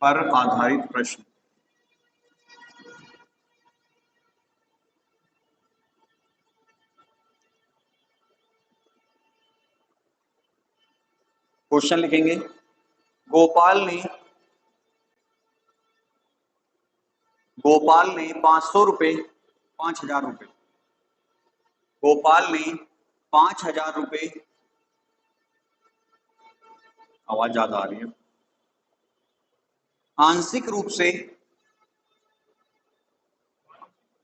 पर आधारित प्रश्न। क्वेश्चन लिखेंगे, गोपाल ने 500 रुपए 5,000 रुपए गोपाल ने 5,000 रुपए, आवाज ज्यादा आ रही है, आंशिक रूप से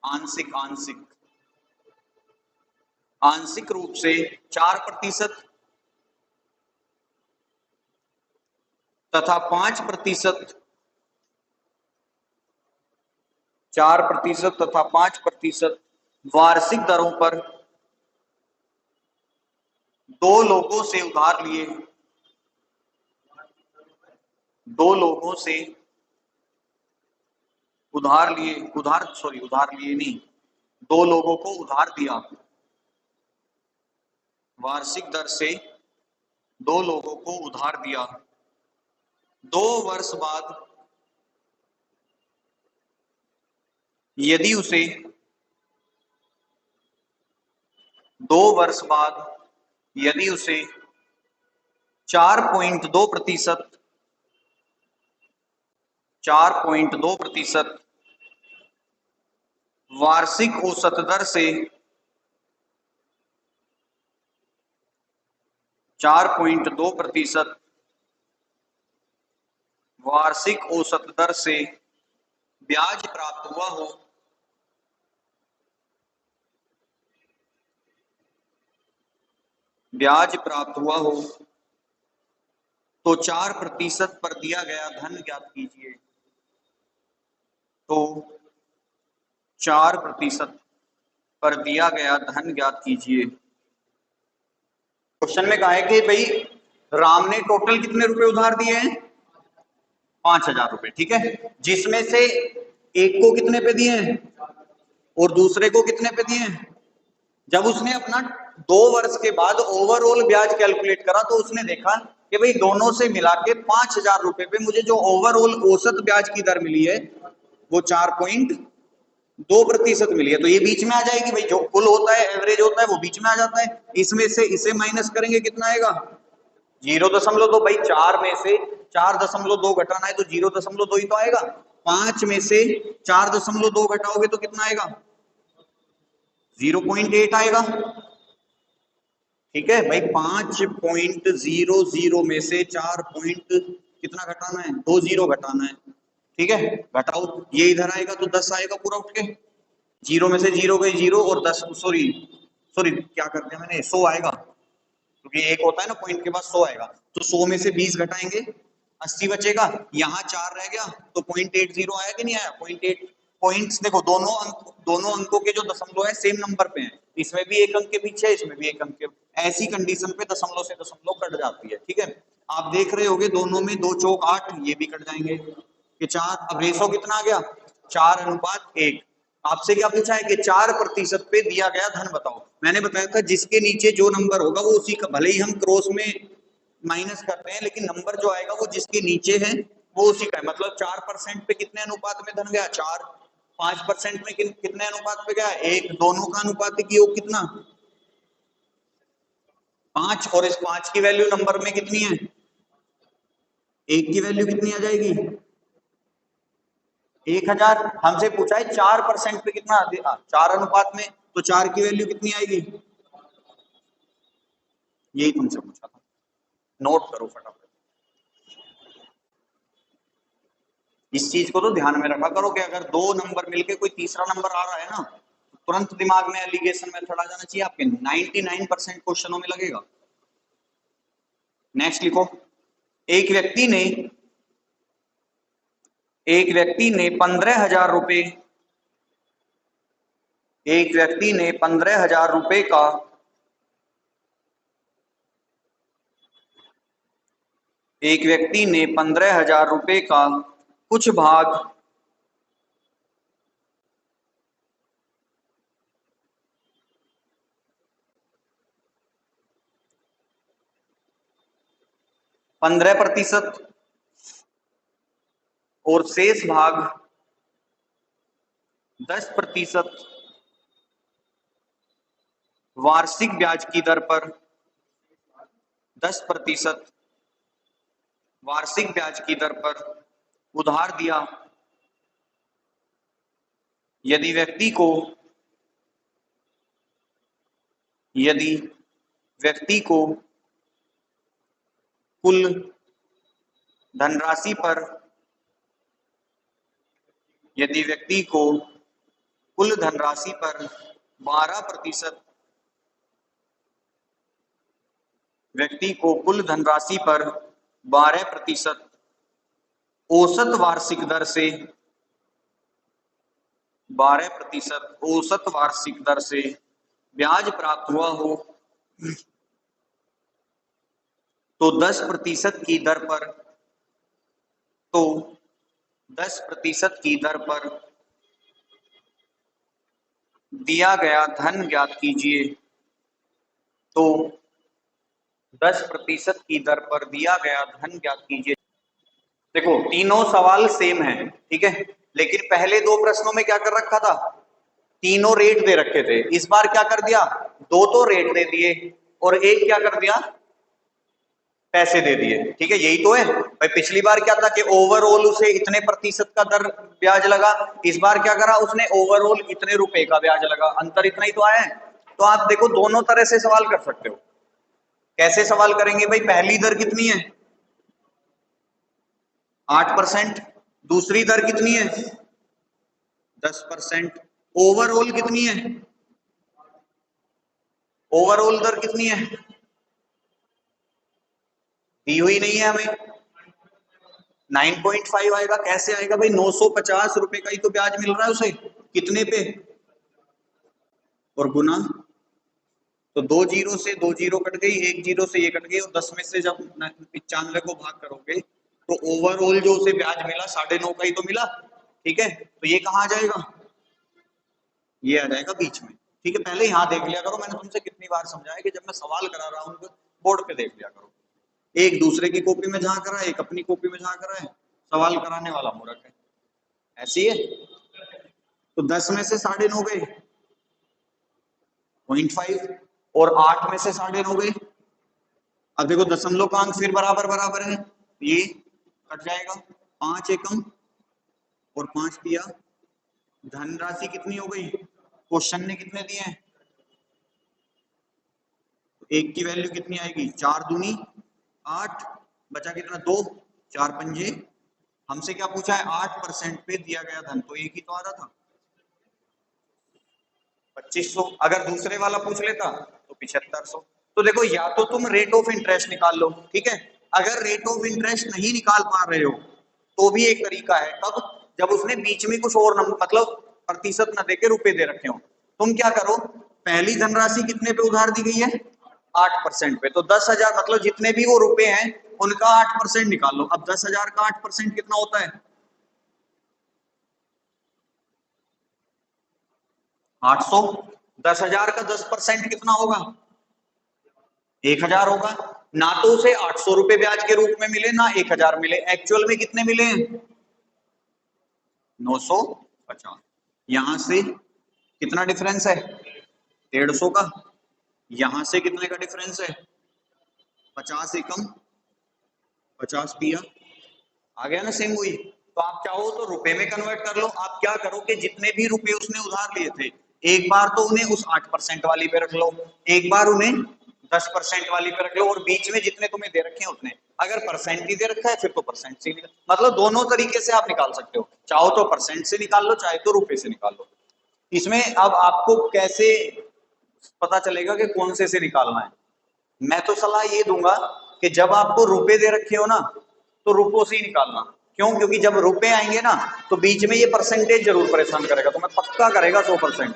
आंशिक आंशिक आंशिक रूप से 4% तथा 5% 4% तथा 5% वार्षिक दरों पर दो लोगों से उधार लिए उधार लिए नहीं, दो लोगों को उधार दिया, वार्षिक दर से दो लोगों को उधार दिया। 2 वर्ष बाद यदि उसे 2 वर्ष बाद यदि उसे 4.2% वार्षिक औसत दर से 4.2% वार्षिक औसत दर से ब्याज प्राप्त हुआ हो तो 4% पर दिया गया धन ज्ञात कीजिए। तो 4% पर दिया गया धन ज्ञात कीजिए। क्वेश्चन में कहा है कि भाई राम ने टोटल कितने रुपए उधार दिए हैं? 5,000 रुपए, ठीक है। जिसमें से एक को कितने पे दिए हैं और दूसरे को कितने पे दिए हैं? जब उसने अपना 2 वर्ष के बाद ओवरऑल ब्याज कैलकुलेट करा तो उसने देखा कि भाई दोनों से मिला के 5,000 रुपए पे मुझे जो ओवरऑल औसत ब्याज की दर मिली है वो 4.2% मिली है। तो ये बीच में आ जाएगी भाई, जो कुल होता है एवरेज होता है वो बीच में आ जाता है। इसमें से इसे माइनस करेंगे कितना आएगा? 0.2। भाई 4 में से 4.2 घटाना है तो 0.2 ही तो आएगा। 5 में से 4.2 घटाओगे तो कितना आएगा? 0.8 आएगा, ठीक है भाई। 5.00 में से 4 पॉइंट कितना घटाना है? 20 घटाना है, ठीक है। घटाओ, ये इधर आएगा तो 10 आएगा पूरा उठ के। 0 में से 0 गए 0 और 10, सॉरी क्या कर दिया मैंने, 100 आएगा, क्योंकि एक होता है ना पॉइंट के बाद 100 आएगा। तो 100 में से 20 घटाएंगे 80 बचेगा, यहाँ 4 रह गया तो 0.80 आया कि नहीं आया? 0.8 पॉइंट्स। देखो दोनों अंकों के जो दशमलव है सेम नंबर पे हैं, इसमें भी एक अंक के पीछे है, इसमें भी एक अंक के। ऐसी कंडीशन पे दशमलव से दशमलव कट जाती है, ठीक है। आप देख रहे होगे दोनों में 2 चौक 8, ये भी कट जाएंगे। ये 4, अब रेशो कितना आ गया? 4:1। आपसे क्या पूछा है कि 4% पे दिया गया धन बताओ। मैंने बताया था जिसके नीचे जो नंबर होगा वो उसी का, भले ही हम क्रॉस में माइनस करते हैं लेकिन नंबर जो आएगा वो जिसके नीचे है वो उसी का है। मतलब 4% पे कितने अनुपात में धन गया? 4। 5% में कितने अनुपात पे गया? 1। दोनों का अनुपातिक योग कितना? 5। और इस 5 की वैल्यू नंबर में कितनी है? 1 की वैल्यू कितनी आ जाएगी? 1000। हमसे पूछा है 4% पे कितना 4 अनुपात में, तो 4 की वैल्यू कितनी आएगी? यही तुमसे पूछा था, नोट करो फटाफट। इस चीज को तो ध्यान में रखा करो कि अगर 2 नंबर मिलके कोई तीसरा नंबर आ रहा है ना, तो तुरंत दिमाग में एलिगेशन मेथड आ जाना चाहिए आपके। 99% क्वेश्चनों में लगेगा। नेक्स्ट लिखो, एक व्यक्ति ने 15,000 रुपए एक व्यक्ति ने 15,000 रुपए का एक व्यक्ति ने 15,000 रुपए का कुछ भाग 15% और शेष भाग 10% वार्षिक ब्याज की दर पर 10% वार्षिक ब्याज की दर पर उधार दिया यदि व्यक्ति को कुल धनराशि पर 12% औसत वार्षिक दर से 12% ब्याज प्राप्त हुआ हो तो 10% की दर पर दिया गया धन ज्ञात कीजिए। तो 10% की दर पर दिया गया धन ज्ञात कीजिए। देखो तीनों सवाल सेम है, ठीक है, लेकिन पहले दो प्रश्नों में क्या कर रखा था, तीनों रेट दे रखे थे। इस बार क्या कर दिया, दो तो रेट दे दिए और एक क्या कर दिया, पैसे दे दिए। ठीक है, यही तो है भाई। पिछली बार क्या था कि ओवरऑल उसे इतने प्रतिशत का दर ब्याज लगा, इस बार क्या करा उसने, ओवरऑल इतने रुपए का ब्याज लगा, अंतर इतना ही तो आया है। तो आप देखो दोनों तरह से सवाल कर सकते हो। कैसे सवाल करेंगे भाई, पहली दर कितनी है 8%, दूसरी दर कितनी है 10%, ओवरऑल कितनी है, ओवरऑल दर कितनी है दी हुई नहीं है हमें, 9.5 आएगा। कैसे आएगा भाई, 950 रुपए का ही तो ब्याज मिल रहा है उसे, कितने पे, और गुना, तो दो जीरो से दो जीरो कट गई, एक जीरो से ये कट गई, और 10 में से जब 95 को भाग करोगे तो ओवरऑल जो उसे ब्याज मिला 9.5 का ही तो मिला। ठीक है, तो ये कहाँ आ जाएगा, ये आ जाएगा बीच में। ठीक है, पहले यहाँ देख लिया करो, मैंने तुमसे कितनी बार समझाया कि जब मैं सवाल करा रहा हूँ बोर्ड पे देख लिया करो। एक दूसरे की कॉपी में झांक रहा है, एक अपनी कॉपी में झांक रहा है, सवाल कराने वाला मूर्ख है। ऐसी है। तो 10 में से 9.5 गए 0.5, और 8 में से 9.5 गए। अब देखो दशमलव का अंक फिर बराबर बराबर है, ये कट जाएगा, 5 एकम और 5 दिया, धनराशि कितनी हो गई, क्वेश्चन ने कितने दिए हैं, एक की वैल्यू कितनी आएगी, 4 दूनी 8, बचा कितना 2, 4 पंजे, हमसे क्या पूछा है 8% पे दिया गया धन, तो एक ही तो आ रहा था 2500। अगर दूसरे वाला पूछ लेता तो 7500। तो देखो या तो तुम रेट ऑफ इंटरेस्ट निकाल लो, ठीक है, अगर रेट ऑफ इंटरेस्ट नहीं निकाल पा रहे हो तो भी एक तरीका है, तब जब उसने बीच में कुछ और नंबर मतलब प्रतिशत न देके रुपए दे रखे हो, तुम क्या करो, पहली धनराशि कितने पे उधार दी गई है 8% पे, तो 10,000 मतलब जितने भी वो रुपए हैं उनका 8% निकाल लो। अब 10,000 का 8% कितना होता है 800, 10,000 का 10% कितना होगा 1,000 होगा। ना तो उसे 800 रुपए ब्याज के रूप में मिले ना 1,000 मिले, एक्चुअल में कितने मिले हैं 950। यहां से कितना डिफरेंस है 150 का, यहां से कितने का डिफरेंस है 50 एकम 50 पिया, आ गया ना सेम वही। तो आप चाहो तो रुपए में कन्वर्ट कर लो। आप क्या करो कि जितने भी रुपए उसने उधार लिए थे एक बार तो उन्हें उस 8% वाली पे रख लो, एक बार उन्हें 10% वाली पे रख लो, और बीच में जितने तुम्हें दे रखे हैं उतने, अगर परसेंट ही दे रखा है फिर तो परसेंट से निकाल, मतलब दोनों तरीके से आप निकाल सकते हो, चाहो तो परसेंट से निकाल लो चाहे तो रुपए से निकाल लो। इसमें अब आपको कैसे पता चलेगा कि कौन से निकालना है, मैं तो सलाह ये दूंगा कि जब आपको रुपए दे रखे हो ना तो रुपयों से ही निकालना। क्यों, क्योंकि जब रुपए आएंगे ना तो बीच में ये परसेंटेज जरूर परेशान करेगा, तो मैं पक्का करेगा 100%।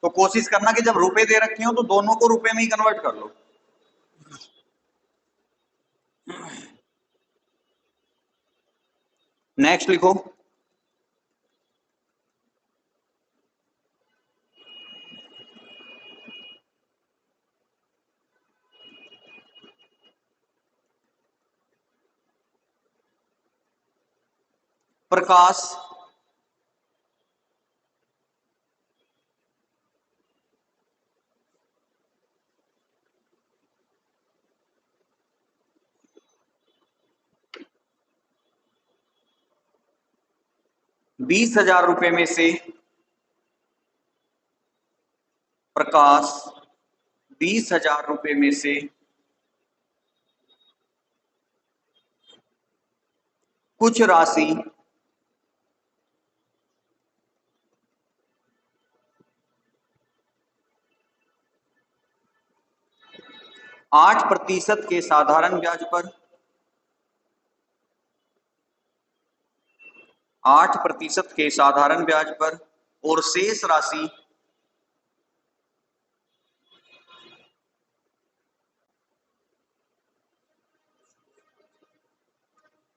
तो कोशिश करना कि जब रुपए दे रखे हो तो दोनों को रुपए में ही कन्वर्ट कर लो। नेक्स्ट लिखो, प्रकाश ₹20,000 में से प्रकाश ₹20,000 में से कुछ राशि आठ प्रतिशत के साधारण ब्याज पर 8% के साधारण ब्याज पर और शेष राशि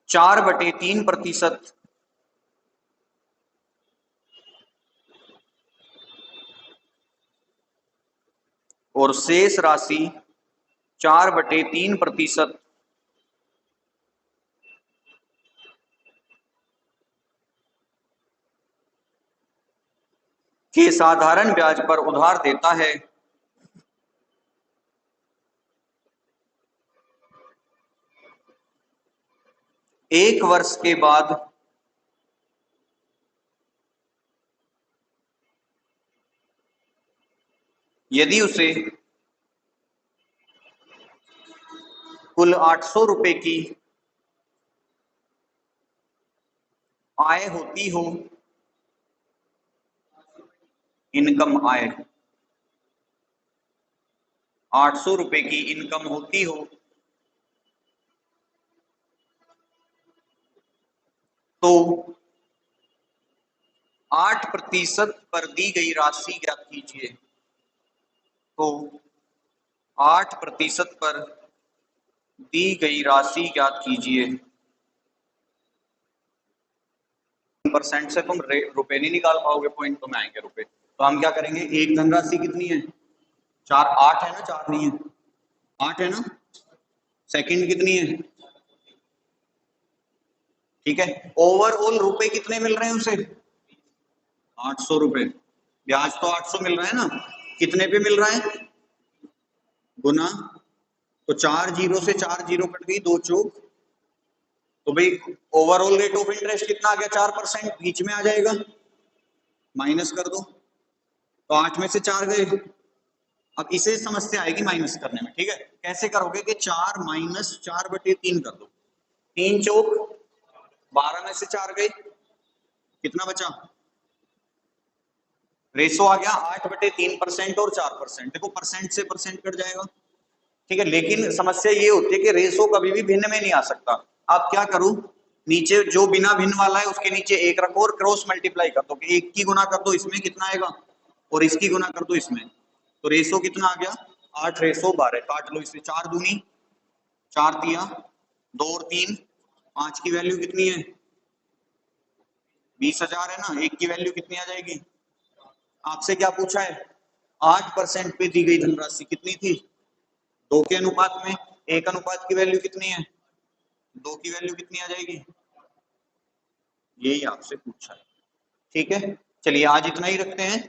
4/3% और शेष राशि 4/3% के साधारण ब्याज पर उधार देता है। एक वर्ष के बाद यदि उसे कुल ₹800 की आय होती हो, इनकम आय ₹800 की इनकम होती हो तो 8% पर दी गई राशि ज्ञात कीजिए। तो 8% पर दी गई राशि ज्ञात कीजिए। परसेंट से तुम रुपए नहीं निकाल पाओगे, पॉइंट तो में आएंगे रुपए। तो हम क्या करेंगे, एक धनराशि कितनी है 4, 8 है ना, 4 नहीं है 8 है ना। सेकंड कितनी है, ठीक है। ओवरऑल रुपए कितने मिल रहे हैं उसे, ₹800। ब्याज तो 800 मिल रहा है ना, कितने पे मिल रहा है, गुना। तो 4 जीरो से 4 जीरो कट गई, 2 चौक। तो भाई ओवरऑल रेट ऑफ इंटरेस्ट कितना आ गया, 4%, बीच में आ जाएगा, माइनस कर दो। तो 8 में से 4 गए। अब इसे समस्या आएगी माइनस करने में, ठीक है। कैसे करोगे कि 4 - 4/3 कर दो, 3 चौक 12 में से 4 गए, कितना बचा, रेशो आ गया 8/3% और 4%। देखो परसेंट से परसेंट कट जाएगा, ठीक है। लेकिन समस्या ये होती है कि रेशो कभी भी भिन्न में नहीं आ सकता। आप क्या करो, नीचे जो बिना भिन्न वाला है उसके नीचे 1 रखो और क्रॉस मल्टीप्लाई कर दो, 1 की गुना कर दो इसमें कितना आएगा, और इसकी गुना कर दो इसमें। तो रेशो कितना आ गया, 8/12। काट लो इसे, 4 दूनी 4 तिया 2 और 3 5 की वैल्यू कितनी है, 20,000 है ना। 1 की वैल्यू कितनी आ जाएगी, आपसे क्या पूछा है, 8% पे दी गई धनराशि कितनी थी, 2 के अनुपात में। 1 अनुपात की वैल्यू कितनी है, 2 की वैल्यू कितनी आ जाएगी, यही आपसे पूछा है, ठीक है। चलिए आज इतना ही रखते हैं।